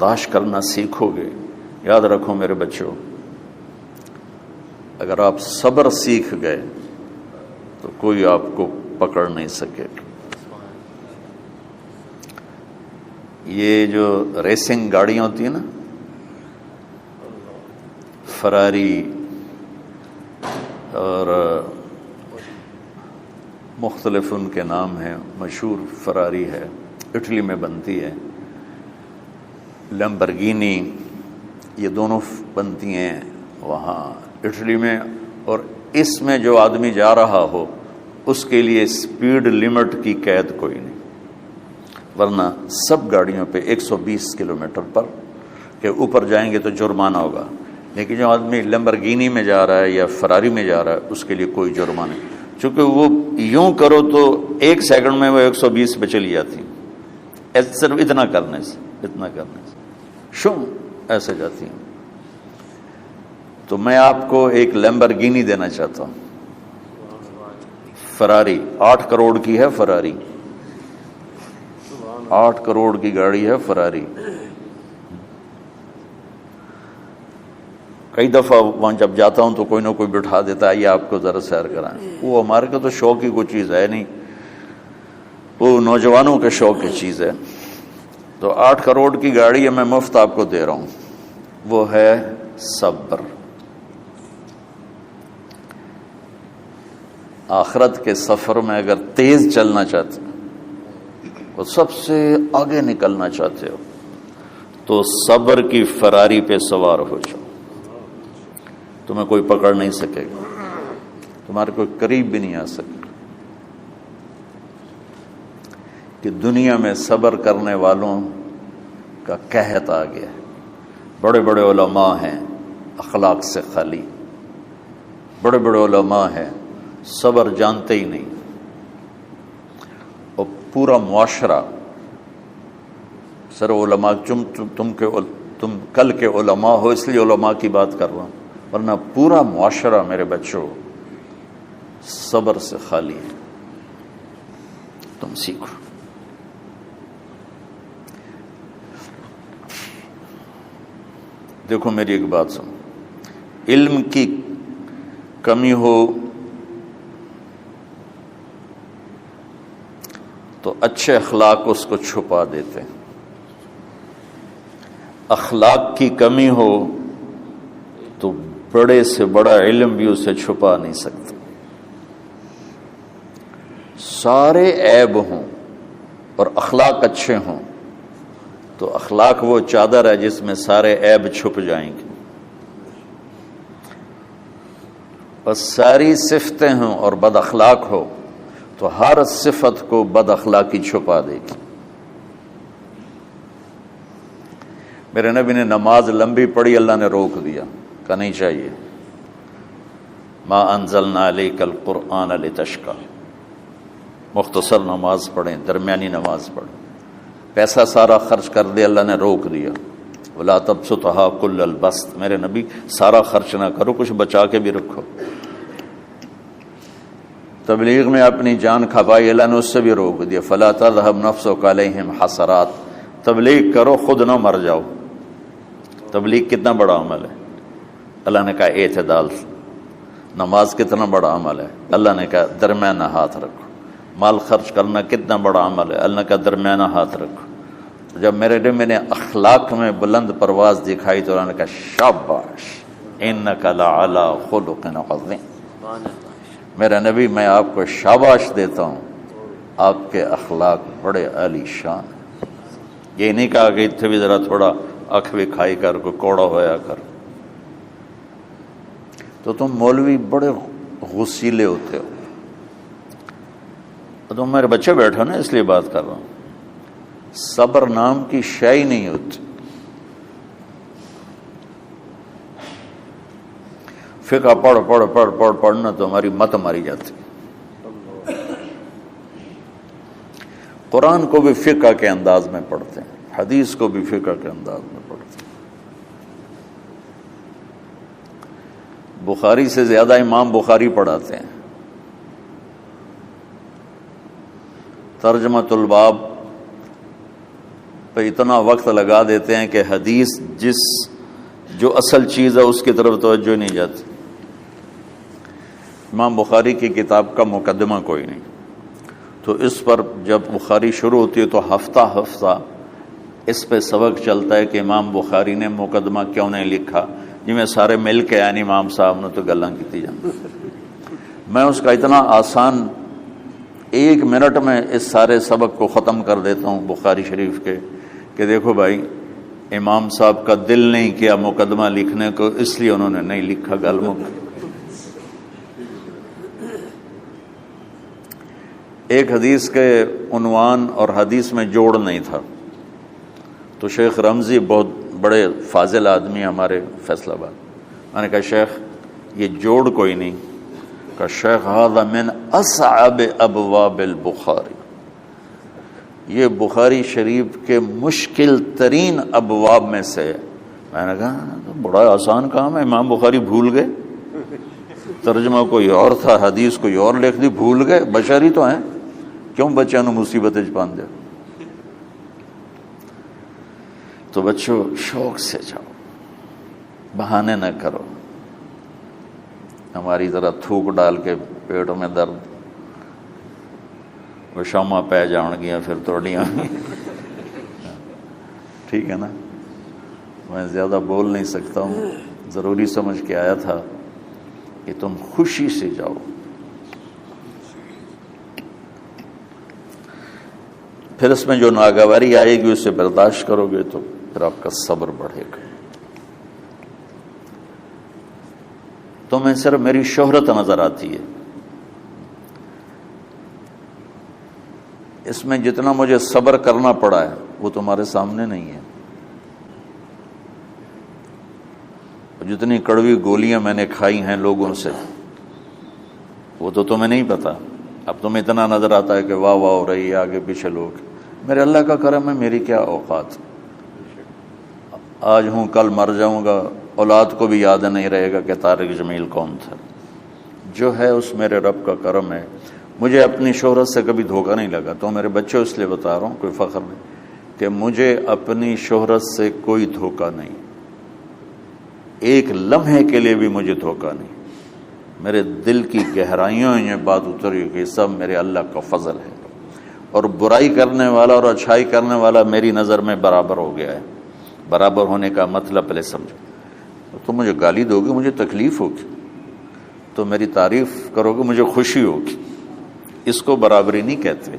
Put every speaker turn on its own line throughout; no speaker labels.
برداشت کرنا سیکھو گے، یاد رکھو میرے بچوں، اگر آپ صبر سیکھ گئے تو کوئی آپ کو پکڑ نہیں سکے گا۔ یہ جو ریسنگ گاڑیاں ہوتی ہیں نا، فراری اور مختلف ان کے نام ہیں، مشہور فراری ہے، اٹلی میں بنتی ہے، لیمبرگینی، یہ دونوں بنتی ہیں وہاں اٹلی میں، اور اس میں جو آدمی جا رہا ہو اس کے لیے سپیڈ لمٹ کی قید کوئی نہیں، ورنہ سب گاڑیوں پہ 120 کلومیٹر پر کے اوپر جائیں گے تو جرمانہ ہوگا، لیکن جو آدمی لیمبرگینی میں جا رہا ہے یا فراری میں جا رہا ہے اس کے لیے کوئی جرمانہ نہیں، چونکہ وہ یوں کرو تو 1 سیکنڈ میں وہ 120 پہ چلی جاتی، صرف اتنا کرنے سے شو ایسے جاتی ہیں۔ تو میں آپ کو ایک لیمبرگینی دینا چاہتا ہوں، فراری 8 کروڑ کی ہے، فراری 8 کروڑ کی گاڑی ہے فراری۔ کئی دفعہ وہاں جب جاتا ہوں تو کوئی نہ کوئی بٹھا دیتا ہے، یہ آپ کو ذرا سیر کرائیں، وہ ہمارے کو تو شوق کی کوئی چیز ہے نہیں، وہ نوجوانوں کے شوق کی چیز ہے۔ تو 8 کروڑ کی گاڑی ہے، میں مفت آپ کو دے رہا ہوں، وہ ہے صبر۔ آخرت کے سفر میں اگر تیز چلنا چاہتے ہو اور سب سے آگے نکلنا چاہتے ہو تو صبر کی فراری پہ سوار ہو جاؤ، تمہیں کوئی پکڑ نہیں سکے گا، تمہارے کوئی قریب بھی نہیں آ سکے گا، کہ دنیا میں صبر کرنے والوں کا قحط آ گیا ہے۔ بڑے بڑے علماء ہیں اخلاق سے خالی، بڑے بڑے علماء ہیں صبر جانتے ہی نہیں، اور پورا معاشرہ سر علماء، تم کل کے علماء ہو اس لیے علماء کی بات کر رہا ہوں، ورنہ پورا معاشرہ میرے بچوں صبر سے خالی ہے۔ تم سیکھو۔ دیکھو میری ایک بات سنو، علم کی کمی ہو تو اچھے اخلاق اس کو چھپا دیتے ہیں، اخلاق کی کمی ہو تو بڑے سے بڑا علم بھی اسے چھپا نہیں سکتا۔ سارے عیب ہوں اور اخلاق اچھے ہوں تو اخلاق وہ چادر ہے جس میں سارے عیب چھپ جائیں گے، بس ساری صفتیں ہوں اور بد اخلاق ہو تو ہر صفت کو بد اخلاقی چھپا دے گی۔ میرے نبی نے نماز لمبی پڑھی، اللہ نے روک دیا، کہا نہیں چاہیے، ما انزلنا علیک القرآن لتشقی، مختصر نماز پڑھیں، درمیانی نماز پڑھیں۔ پیسہ سارا خرچ کر دیا، اللہ نے روک دیا، ولا تبسطھا کل البسط، میرے نبی سارا خرچ نہ کرو، کچھ بچا کے بھی رکھو۔ تبلیغ میں اپنی جان کھپائی، اللہ نے اس سے بھی روک دیا، فلا تذهب نفسک علیہم حسرات، تبلیغ کرو خود نہ مر جاؤ۔ تبلیغ کتنا بڑا عمل ہے، اللہ نے کہا اعتدال۔ نماز کتنا بڑا عمل ہے، اللہ نے کہا درمیانہ ہاتھ رکھو۔ مال خرچ کرنا کتنا بڑا عمل ہے، اللہ نے کہا درمیانہ ہاتھ رکھو۔ جب میرے نے میں نے اخلاق میں بلند پرواز دکھائی تو اللہ نے کہا شاباش انک لعلی خلق عظیم، میرا نبی میں آپ کو شاباش دیتا ہوں، آپ کے اخلاق بڑے عالی شان۔ یہ نہیں کہا کہ اتنے بھی ذرا تھوڑا اکھ بھی کھائی کر، کوئی کوڑا ہویا کر۔ تو تم مولوی بڑے غسیلے ہوتے ہو، تم میرے بچے بیٹھو نا، اس لیے بات کر رہا ہوں۔ صبر نام کی شے ہی نہیں ہوتی۔ فقہ پڑھنا تو ہماری مت ماری جاتی۔ قرآن کو بھی فقہ کے انداز میں پڑھتے ہیں، حدیث کو بھی فقہ کے انداز میں پڑھتے ہیں۔ بخاری سے زیادہ امام بخاری پڑھاتے ہیں۔ ترجمۃ الباب پہ اتنا وقت لگا دیتے ہیں کہ حدیث جو اصل چیز ہے اس کی طرف توجہ نہیں جاتی۔ امام بخاری کی کتاب کا مقدمہ کوئی نہیں، تو اس پر جب بخاری شروع ہوتی ہے تو ہفتہ ہفتہ اس پہ سبق چلتا ہے کہ امام بخاری نے مقدمہ کیوں نہیں لکھا، جی میں سارے مل کے یعنی امام صاحب نے تو گلاں کی جان۔ میں اس کا اتنا آسان 1 منٹ میں اس سارے سبق کو ختم کر دیتا ہوں بخاری شریف کے، کہ دیکھو بھائی امام صاحب کا دل نہیں کیا مقدمہ لکھنے کو، اس لیے انہوں نے نہیں لکھا۔ گل مک۔ ایک حدیث کے عنوان اور حدیث میں جوڑ نہیں تھا، تو شیخ رمزی بہت بڑے فاضل آدمی ہمارے فیصل آباد، میں نے کہا شیخ یہ جوڑ کوئی نہیں، کہ شیخ ھذا من اصعب ابواب البخاری، یہ بخاری شریف کے مشکل ترین ابواب میں سے۔ میں نے کہا بڑا آسان کام ہے، امام بخاری بھول گئے، ترجمہ کوئی اور تھا، حدیث کوئی اور لکھ دی، بھول گئے، بشری تو ہیں، کیوں بچوں نے مصیبت پان دیا۔ تو بچوں شوق سے جاؤ، بہانے نہ کرو، ہماری ذرا تھوک ڈال کے پیٹ میں درد، وہ شامہ پہ جان گیا پھر توڑیاں۔ ٹھیک ہے نا، میں زیادہ بول نہیں سکتا ہوں، ضروری سمجھ کے آیا تھا کہ تم خوشی سے جاؤ۔ پھر اس میں جو ناگواری آئے گی اسے برداشت کرو گے تو پھر آپ کا صبر بڑھے گا۔ تمہیں صرف میری شہرت نظر آتی ہے، اس میں جتنا مجھے صبر کرنا پڑا ہے وہ تمہارے سامنے نہیں ہے، جتنی کڑوی گولیاں میں نے کھائی ہیں لوگوں سے وہ تو تمہیں نہیں پتا۔ اب تمہیں اتنا نظر آتا ہے کہ واہ واہ ہو رہی ہے آگے پیچھے لوگ، میرے اللہ کا کرم ہے، میری کیا اوقات، آج ہوں کل مر جاؤں گا، اولاد کو بھی یاد نہیں رہے گا کہ طارق جمیل کون تھا۔ جو ہے اس میرے رب کا کرم ہے، مجھے اپنی شہرت سے کبھی دھوکہ نہیں لگا۔ تو میرے بچوں اس لیے بتا رہا ہوں، کوئی فخر نہیں، کہ مجھے اپنی شہرت سے کوئی دھوکہ نہیں، ایک لمحے کے لیے بھی مجھے دھوکہ نہیں۔ میرے دل کی گہرائیوں یہ بات اتری کہ سب میرے اللہ کا فضل ہے، اور برائی کرنے والا اور اچھائی کرنے والا میری نظر میں برابر ہو گیا ہے۔ برابر ہونے کا مطلب پہلے سمجھو، تم مجھے گالی دو گے مجھے تکلیف ہوگی، تو میری تعریف کرو گے مجھے خوشی ہوگی، اس کو برابری نہیں کہتے،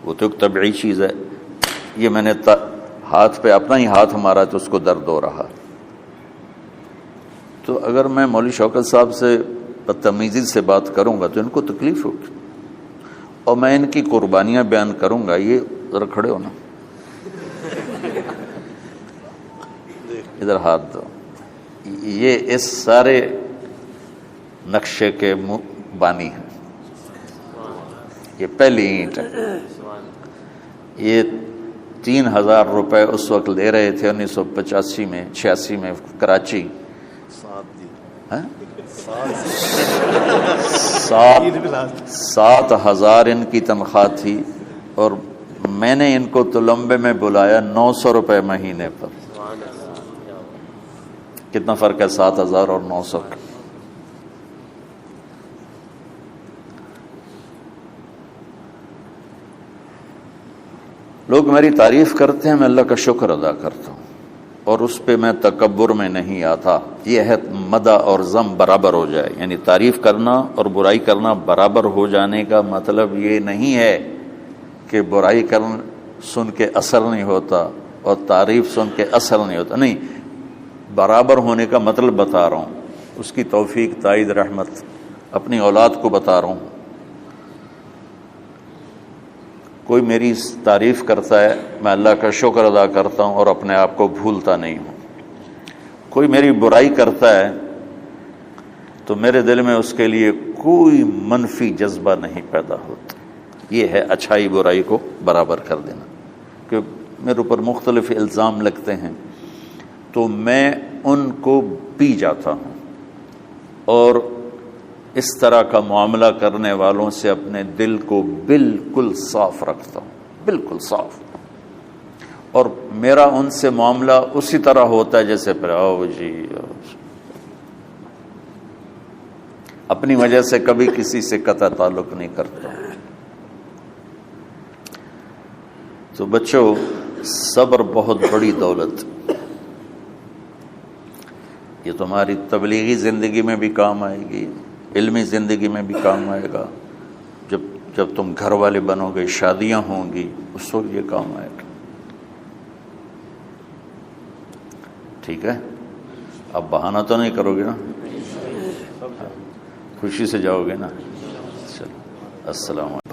وہ تو ایک طبعی چیز ہے۔ یہ میں نے ہاتھ پہ اپنا ہی ہاتھ مارا تو اس کو درد ہو رہا، تو اگر میں مولوی شوکت صاحب سے بدتمیزی سے بات کروں گا تو ان کو تکلیف ہوگی، اور میں ان کی قربانیاں بیان کروں گا۔ یہ ذرا کھڑے ہونا، ادھر ہاتھ دو، یہ اس سارے نقشے کے بانی ہیں، یہ پہلی اینٹ ہے۔ یہ 3000 روپے اس وقت لے رہے تھے 1985 میں 86 میں کراچی، 7,000 ان کی تنخواہ تھی، اور میں نے ان کو تلمبے میں بلایا 900 روپے مہینے پر۔ کتنا فرق ہے 7,000 اور 900 کا؟ لوگ میری تعریف کرتے ہیں، میں اللہ کا شکر ادا کرتا ہوں، اور اس پہ میں تکبر میں نہیں آتا۔ یہ ہے مدح اور ذم برابر ہو جائے، یعنی تعریف کرنا اور برائی کرنا برابر ہو جانے کا مطلب یہ نہیں ہے کہ برائی کرنا سن کے اثر نہیں ہوتا اور تعریف سن کے اثر نہیں ہوتا، نہیں، برابر ہونے کا مطلب بتا رہا ہوں، اس کی توفیق تائید رحمت اپنی اولاد کو بتا رہا ہوں۔ کوئی میری تعریف کرتا ہے میں اللہ کا شکر ادا کرتا ہوں اور اپنے آپ کو بھولتا نہیں ہوں، کوئی میری برائی کرتا ہے تو میرے دل میں اس کے لیے کوئی منفی جذبہ نہیں پیدا ہوتا۔ یہ ہے اچھائی برائی کو برابر کر دینا۔ کہ میرے اوپر مختلف الزام لگتے ہیں تو میں ان کو پی جاتا ہوں، اور اس طرح کا معاملہ کرنے والوں سے اپنے دل کو بالکل صاف رکھتا ہوں، بالکل صاف، اور میرا ان سے معاملہ اسی طرح ہوتا ہے جیسے پھر آؤ جی اپنی وجہ سے کبھی کسی سے قطع تعلق نہیں کرتا. تو بچوں صبر بہت بڑی دولت، یہ تمہاری تبلیغی زندگی میں بھی کام آئے گی، علمی زندگی میں بھی کام آئے گا، جب تم گھر والے بنو گے، شادیاں ہوں گی، اس وقت یہ کام آئے گا. ٹھیک ہے، اب بہانہ تو نہیں کرو گے نا، خوشی سے جاؤ گے نا. چلو السلام علیکم.